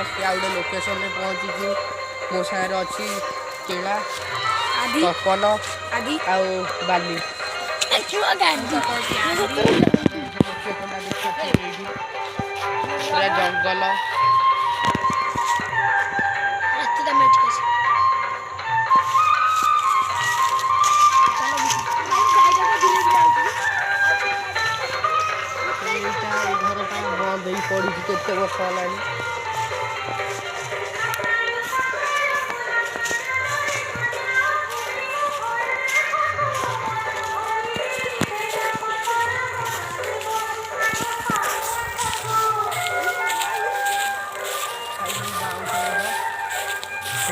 ସମସ୍ତେ ଆଉ ଗୋଟେ ଲୋକେସନରେ ପହଞ୍ଚିଛୁ। ମୋ ସାଙ୍ଗରେ ଅଛି କେଳା ତପନ ଆଉ ବାଲି। ପୁରା ଜଙ୍ଗଲ ଏଇଟା ଏଇ ଘରଟା ବନ୍ଦ ହେଇ ପଡ଼ିଛି କେତେ ବର୍ଷ ହେଲାଣି।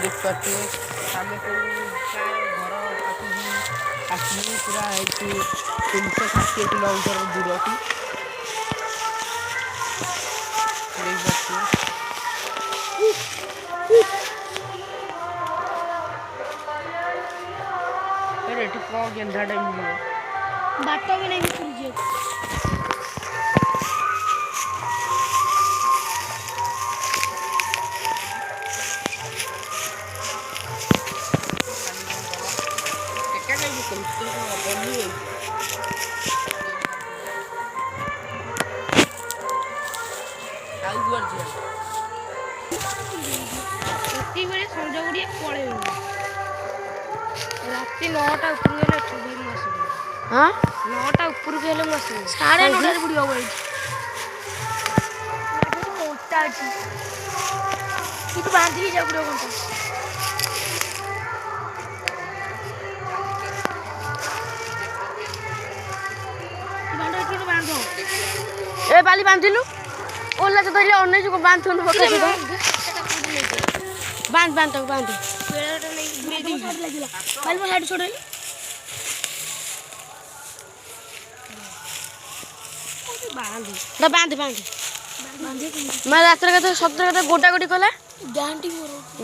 ଦେଖିପାରୁଥିବେ ଆମେ ସବୁ ଘର ପାଖକୁ ଆସିଲୁ ପୁରା ଏଇଠୁ 360 କିଲୋମିଟର ଦୂରକୁ। ଏଠି କ'ଣ ଗେନ୍ଧାଟେ ମିଳିବ ବାଟ ବି ନେଇ ଭିତରୁ ଯିବାକୁ। ଆଉ କୁଆଡ଼େ ଯିବା? ସେତିକି ବେଳେ ସଞ୍ଜ ଗୁଡ଼ିଏ ପଳେଇବ। ରାତି 9ଟା ଉପରକୁ ହେଲେ ଏଠୁ ମୁଁ ଆସିବି। 9ଟା ଉପରକୁ ହେଲେ ମୁଁ ଆସିବି। 9:30ରେ ବୁଡ଼ି ହବ ଏଇଠି। କଣ୍ଟା ଅଛି କିନ୍ତୁ ବାନ୍ଧିକି ଯାଉ ପଡ଼ିବ କଣ୍ଟା। ଏ ବାଲି ବାନ୍ଧିଲୁ ଓଲା ତ ଧରିଲେ ଅନେଇଛୁ ବାନ୍ଧୁନୁ ପକା ସୁଧା ବାନ୍ଧ ତାକୁ ବାନ୍ଧ ଛଡ଼େଇଲି ବାନ୍ଧ ରାତିରେ କେତେ ସତରେ କେତେ ଗୋଟା ଗୋଟି କଲା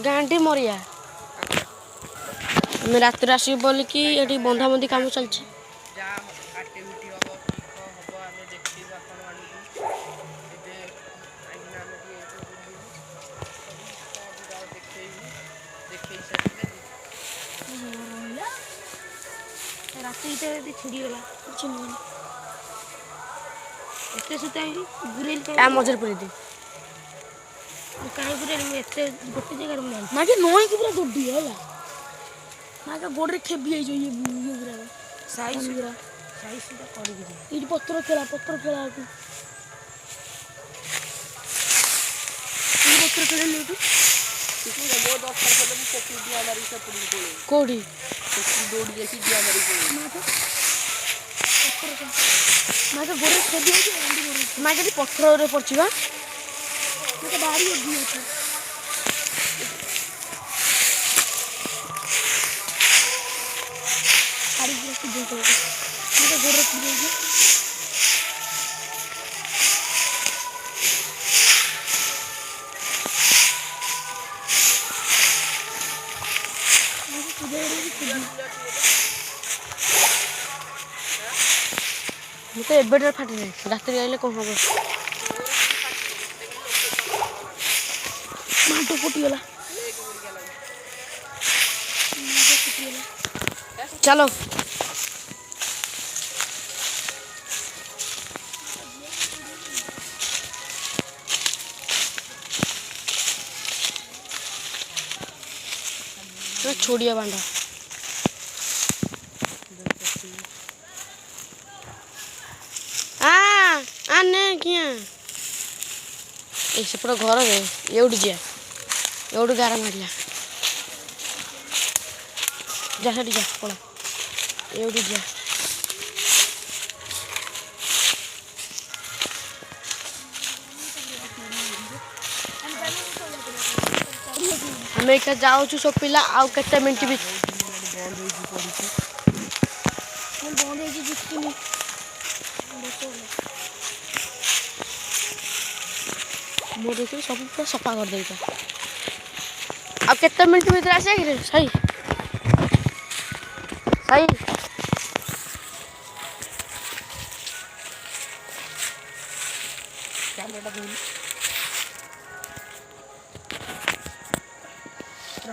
ଗାଁଟି ମରିଆ। ଆମେ ରାତିରେ ଆସିବୁ ବୋଲିକି ଏଠି ବନ୍ଧାବନ୍ଧି କାମ ଚାଲିଛି। ରାତି ଭିତରେ ଛିଡ଼ିଗଲା କିଛି ନୁହେଁ ଏତେ ସୂତା ମଝିରେ ପୁରେଇ ଦେଇ କାହିଁ ପୁରେଇଲି ମୁଁ ଏତେ ଗୋଟେ ଜାଗାରେ ମୁଁ ମାକେ ନଈକି ପୁରା ଦୌଡ଼ି ହେଲା ମାକେ ଗୋଡ଼ରେ ଖେବି ହେଇଯିବ ଇଏ ଗୁରା ସାଇଜ୍ କରିକି ଏଇଠି ପତ୍ର ଖେଳାକୁ ପତ୍ର ଖେଳେଇଲୁ ଏଇଠି କୋଉଠି ଦୌଡ଼ି ଯାଇକି ଦିଆ ମାରିକି ମାକେ ଗୋଡ଼ରେ ଖେବି ହେଇଛି ମାକେ ଏଠି ପଥରରେ ପଡ଼ିଛି ବା ମତେ ଭାରି ଅଛି ମତେ ଏବେଠାରୁ ଫାଟିଲାଣି ରାତିରେ ଆଇଲେ କ'ଣ ହବ ମାଟ ଫୁଟିଗଲା ଚାଲ छोड़िया बांधा आने किया सेपट घर में एवढी जा एवढी गारा मारला जा जा पड़ा एवढी जा हमें एक जाऊँ सब पिला आउ केते मिनट भी मो देखिए सब पूरा सफा कर देता आ केते मिनट भीतर आसे कि सही सही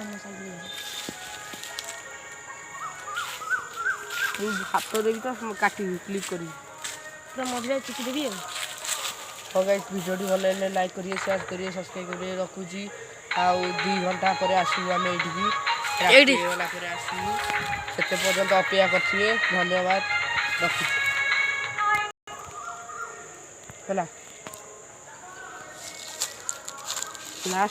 ମୋ ସାଇକେଲ ମୁଁ ହାତରେ ବି ତ କାଟିବି କ୍ଲିକ୍ କରିବି ପୁରା ମଝିରେ ଚିପି ଦେବି ଆଉ। ହଉ ଗାଇସ୍ ଭିଡ଼ିଓଟି ଭଲ ଲାଗିଲେ ଲାଇକ୍ କରିବେ ସେୟାର କରିବେ ସବସ୍କ୍ରାଇବ୍ କରିବେ ରଖୁଛି ଆଉ 2 ଘଣ୍ଟା ପରେ ଆସିବୁ ଆମେ ଏଇଠିକି ରାତି ହେଇଗଲା ପରେ ଆସିବୁ ସେତେ ପର୍ଯ୍ୟନ୍ତ ଅପେକ୍ଷା କରିଥିବେ ଧନ୍ୟବାଦ ରଖୁଛି ହେଲା ଲାଷ୍ଟ